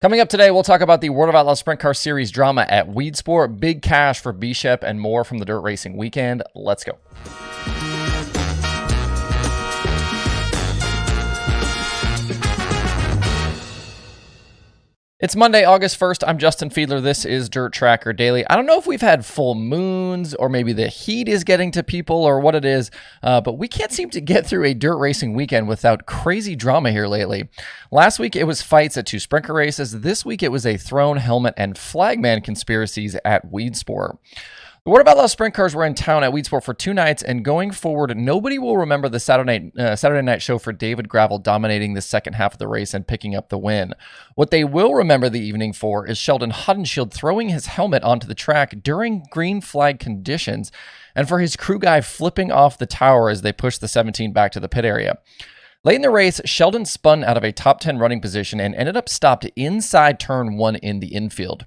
Coming up today, we'll talk about the World of Outlaws Sprint Car Series drama at Weedsport, big cash for B-Shep, and more from the dirt racing weekend. Let's go. It's Monday, August 1st. I'm Justin Fiedler. This is Dirt Tracker Daily. I don't know if we've had full moons or maybe the heat is getting to people or what it is, but we can't seem to get through a dirt racing weekend without crazy drama here lately. Last week, it was fights at two sprint car races. This week, it was a throne, helmet, and flagman conspiracies at Weedsport. The World of Outlaws sprint cars were in town at Weedsport for 2 nights, and going forward, nobody will remember the Saturday night show for David Gravel dominating the second half of the race and picking up the win. What they will remember the evening for is Sheldon Haudenschild throwing his helmet onto the track during green flag conditions, and for his crew guy flipping off the tower as they pushed the 17 back to the pit area. Late in the race, Sheldon spun out of a top 10 running position and ended up stopped inside turn 1 in the infield.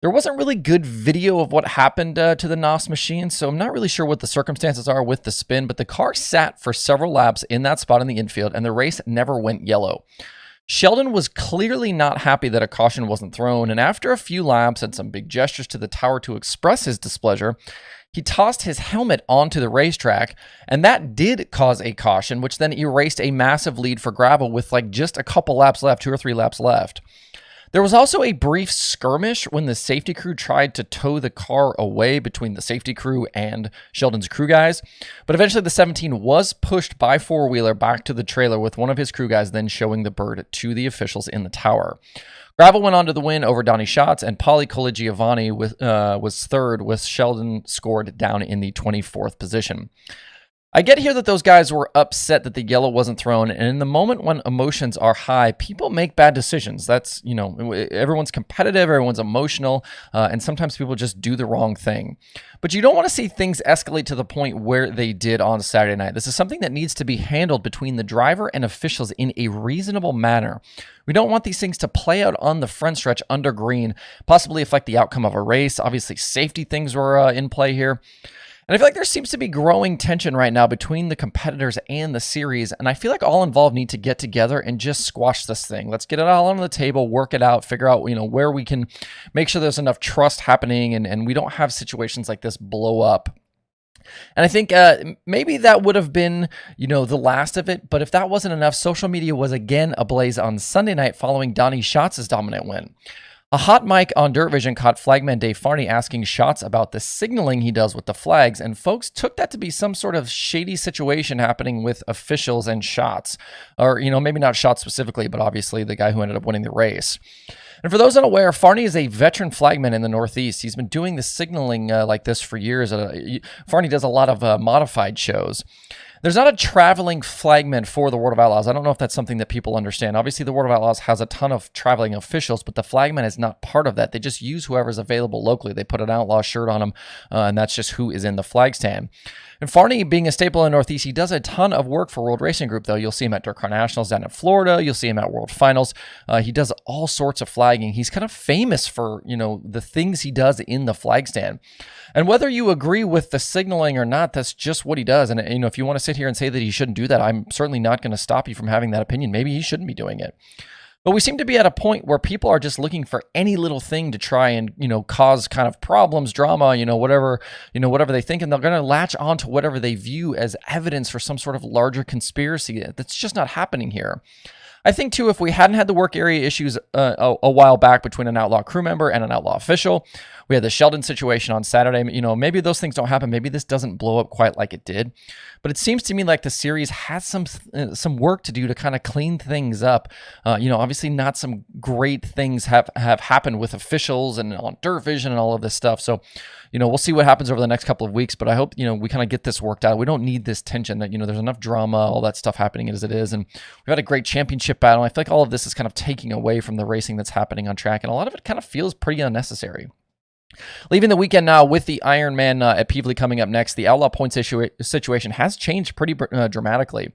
There wasn't really good video of what happened to the NOS machine, so I'm not really sure what the circumstances are with the spin, but the car sat for several laps in that spot in the infield, and the race never went yellow. Sheldon was clearly not happy that a caution wasn't thrown, and after a few laps and some big gestures to the tower to express his displeasure, he tossed his helmet onto the racetrack, and that did cause a caution, which then erased a massive lead for Gravel with like just a couple laps left, 2 or 3 laps left. There was also a brief skirmish when the safety crew tried to tow the car away between the safety crew and Sheldon's crew guys, but eventually the 17 was pushed by four-wheeler back to the trailer with one of his crew guys then showing the bird to the officials in the tower. Gravel went on to the win over Donnie Schatz, and Paulie Colagiovanni was third, with Sheldon scored down in the 24th position. I get here that those guys were upset that the yellow wasn't thrown, and in the moment when emotions are high, people make bad decisions. That's, everyone's competitive, everyone's emotional, and sometimes people just do the wrong thing. But you don't want to see things escalate to the point where they did on Saturday night. This is something that needs to be handled between the driver and officials in a reasonable manner. We don't want these things to play out on the front stretch under green, possibly affect the outcome of a race. Obviously, safety things were in play here. And I feel like there seems to be growing tension right now between the competitors and the series, and I feel like all involved need to get together and just squash this thing. Let's get it all on the table, work it out, figure out, where we can make sure there's enough trust happening and we don't have situations like this blow up. And I think maybe that would have been, the last of it, but if that wasn't enough, social media was again ablaze on Sunday night following Donnie Schatz's dominant win. A hot mic on Dirt Vision caught flagman Dave Farney asking Schatz about the signaling he does with the flags, and folks took that to be some sort of shady situation happening with officials and Schatz. Or, maybe not Schatz specifically, but obviously the guy who ended up winning the race. And for those unaware, Farney is a veteran flagman in the Northeast. He's been doing the signaling like this for years. Farney does a lot of modified shows. There's not a traveling flagman for the World of Outlaws. I don't know if that's something that people understand. Obviously, the World of Outlaws has a ton of traveling officials, but the flagman is not part of that. They just use whoever's available locally. They put an Outlaw shirt on them, and that's just who is in the flag stand. And Farney, being a staple in the Northeast, he does a ton of work for World Racing Group, though. You'll see him at Dirt Car Nationals down in Florida. You'll see him at World Finals. He does all sorts of flagging. He's kind of famous for, the things he does in the flag stand. And whether you agree with the signaling or not, that's just what he does. And, if you want to sit here and say that he shouldn't do that, I'm certainly not going to stop you from having that opinion. Maybe he shouldn't be doing it. But we seem to be at a point where people are just looking for any little thing to try and, cause kind of problems, drama, whatever they think, and they're going to latch on to whatever they view as evidence for some sort of larger conspiracy. That's just not happening here. I think, too, if we hadn't had the work area issues a while back between an Outlaw crew member and an Outlaw official, we had the Sheldon situation on Saturday, maybe those things don't happen. Maybe this doesn't blow up quite like it did. But it seems to me like the series has some work to do to kind of clean things up. Obviously not some great things have happened with officials and on Dirt Vision and all of this stuff. So, we'll see what happens over the next couple of weeks. But I hope, we kind of get this worked out. We don't need this tension that, there's enough drama, all that stuff happening as it is. And we've had a great championship battle. I feel like all of this is kind of taking away from the racing that's happening on track. And a lot of it kind of feels pretty unnecessary. Leaving the weekend now with the Ironman at Peevely coming up next, the Outlaw point situation has changed pretty dramatically.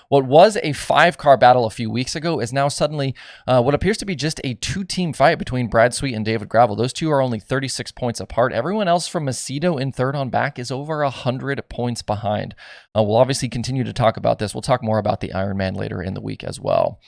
What was a 5-car battle a few weeks ago is now suddenly what appears to be just a 2-team fight between Brad Sweet and David Gravel. Those two are only 36 points apart. Everyone else from Macedo in third on back is over 100 points behind. We'll obviously continue to talk about this. We'll talk more about the Ironman later in the week as well.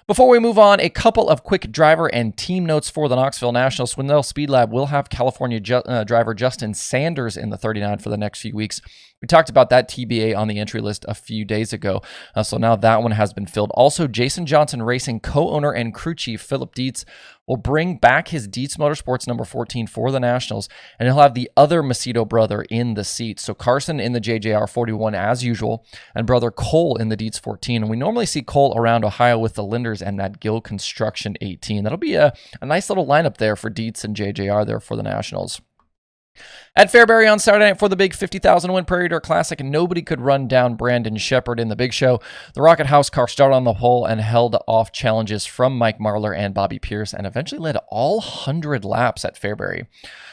Before we move on, a couple of quick driver and team notes for the Knoxville Nationals. Swindell Speed Lab will have California driver Justin Sanders in the 39 for the next few weeks. We talked about that TBA on the entry list a few days ago, so now that one has been filled. Also, Jason Johnson Racing co-owner and crew chief Philip Dietz will bring back his Dietz Motorsports number 14 for the Nationals, and he'll have the other Macedo brother in the seat. So Carson in the JJR 41 as usual, and brother Cole in the Dietz 14. And we normally see Cole around Ohio with the Linders and that Gill Construction 18. That'll be a nice little lineup there for Dietz and JJR there for the Nationals. At Fairbury on Saturday night for the big 50,000 win Prairie Dirt Classic, nobody could run down Brandon Sheppard in the big show. The Rocket House car started on the pole and held off challenges from Mike Marlar and Bobby Pierce and eventually led all 100 laps at Fairbury.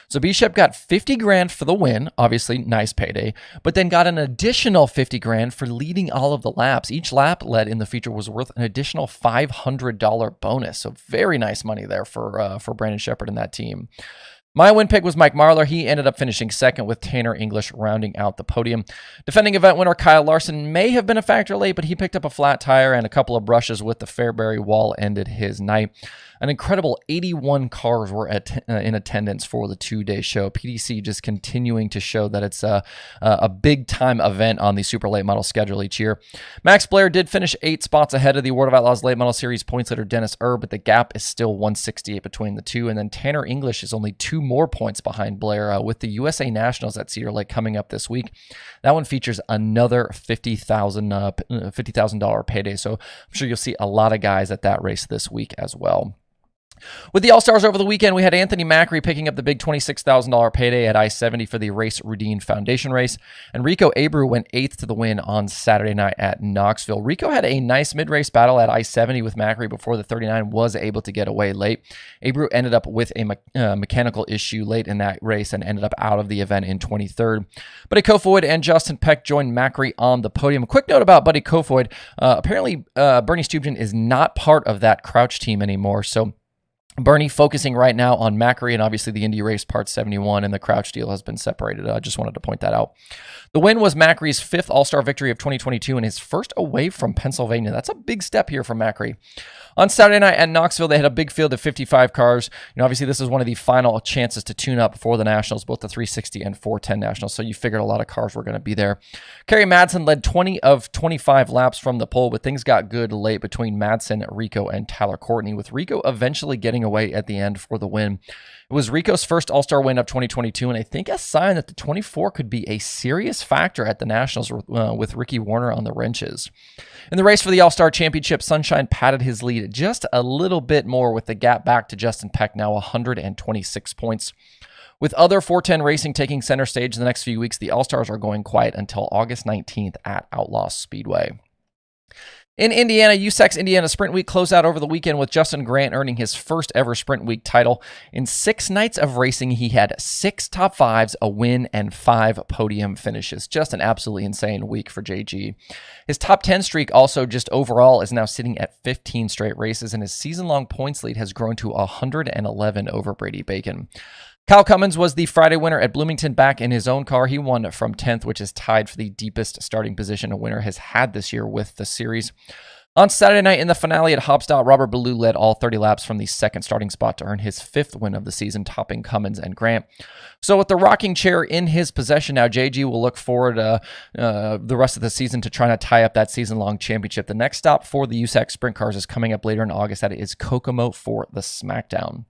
So B-Shep got 50 grand for the win, obviously nice payday, but then got an additional 50 grand for leading all of the laps. Each lap led in the feature was worth an additional $500 bonus. So very nice money there for Brandon Sheppard and that team. My win pick was Mike Marlar. He ended up finishing second with Tanner English rounding out the podium. Defending event winner Kyle Larson may have been a factor late, but he picked up a flat tire and a couple of brushes with the Fairbury wall ended his night. An incredible 81 cars were in attendance for the two-day show. PDC just continuing to show that it's a big-time event on the super late model schedule each year. Max Blair did finish 8 spots ahead of the Award of Outlaws late model series points leader Dennis Erb, but the gap is still 168 between the two. And then Tanner English is only 2 more points behind Blair with the USA Nationals at Cedar Lake coming up this week. That one features another $50,000 payday, so I'm sure you'll see a lot of guys at that race this week as well. With the All-Stars over the weekend, we had Anthony Macri picking up the big $26,000 payday at I-70 for the Race Rudine Foundation race, and Rico Abreu went 8th to the win on Saturday night at Knoxville. Rico had a nice mid-race battle at I-70 with Macri before the 39 was able to get away late. Abreu ended up with a mechanical issue late in that race and ended up out of the event in 23rd. Buddy Kofoid and Justin Peck joined Macri on the podium. A quick note about Buddy Kofoid. Apparently, Bernie Stubjen is not part of that Crouch team anymore, so Bernie focusing right now on Macri and obviously the Indy race part 71, and the Crouch deal has been separated. I just wanted to point that out. The win was Macri's 5th All-Star victory of 2022 and his first away from Pennsylvania. That's a big step here for Macri. On Saturday night at Knoxville, they had a big field of 55 cars. Obviously, this is one of the final chances to tune up for the Nationals, both the 360 and 410 Nationals, so you figured a lot of cars were going to be there. Kerry Madsen led 20 of 25 laps from the pole, but things got good late between Madsen, Rico, and Tyler Courtney, with Rico eventually getting away at the end for the win. It was Rico's first All-Star win of 2022, and I think a sign that the 24 could be a serious factor at the Nationals with Ricky Warner on the wrenches. In the race for the All-Star Championship, Sunshine padded his lead just a little bit more with the gap back to Justin Peck, now 126 points. With other 410 racing taking center stage in the next few weeks, the All-Stars are going quiet until August 19th at Outlaws Speedway. In Indiana, USAC's Indiana Sprint Week closed out over the weekend with Justin Grant earning his first ever Sprint Week title. In 6 nights of racing, he had 6 top 5s, a win, and 5 podium finishes. Just an absolutely insane week for JG. His top 10 streak also just overall is now sitting at 15 straight races, and his season-long points lead has grown to 111 over Brady Bacon. Kyle Cummins was the Friday winner at Bloomington back in his own car. He won from 10th, which is tied for the deepest starting position a winner has had this year with the series. On Saturday night in the finale at Hopstall, Robert Ballou led all 30 laps from the second starting spot to earn his 5th win of the season, topping Cummins and Grant. So with the rocking chair in his possession now, JG will look forward the rest of the season to trying to tie up that season-long championship. The next stop for the USAC Sprint Cars is coming up later in August. That is Kokomo for the SmackDown.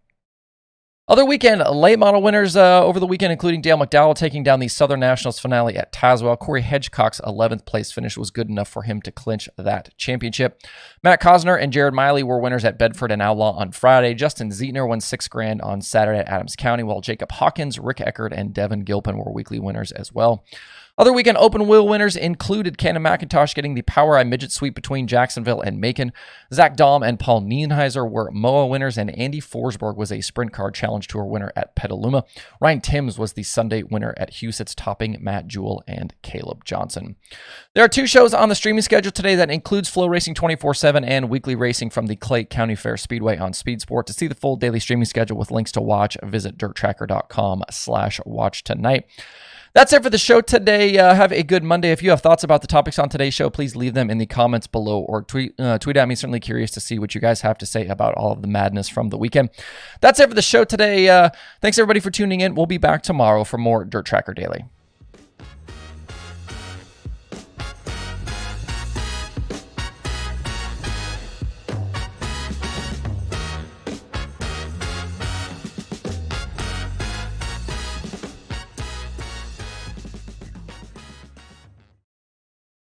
Other weekend late model winners over the weekend, including Dale McDowell taking down the Southern Nationals finale at Tazewell. Corey Hedgecock's 11th place finish was good enough for him to clinch that championship. Matt Cosner and Jared Miley were winners at Bedford and Outlaw on Friday. Justin Zeitner won $6,000 on Saturday at Adams County, while Jacob Hawkins, Rick Eckert, and Devin Gilpin were weekly winners as well. Other weekend open wheel winners included Cannon McIntosh getting the Power Eye Midget Sweep between Jacksonville and Macon. Zach Dahm and Paul Nienheiser were MOA winners, and Andy Forsberg was a Sprint Car Challenge Tour winner at Petaluma. Ryan Timms was the Sunday winner at Huset's, topping Matt Jewell and Caleb Johnson. There are 2 shows on the streaming schedule today that includes Flow Racing 24/7 and weekly racing from the Clay County Fair Speedway on Speedsport. To see the full daily streaming schedule with links to watch, visit dirttracker.com/watch tonight. That's it for the show today. Have a good Monday. If you have thoughts about the topics on today's show, please leave them in the comments below or tweet at me. Certainly curious to see what you guys have to say about all of the madness from the weekend. That's it for the show today. Thanks everybody for tuning in. We'll be back tomorrow for more Dirt Tracker Daily.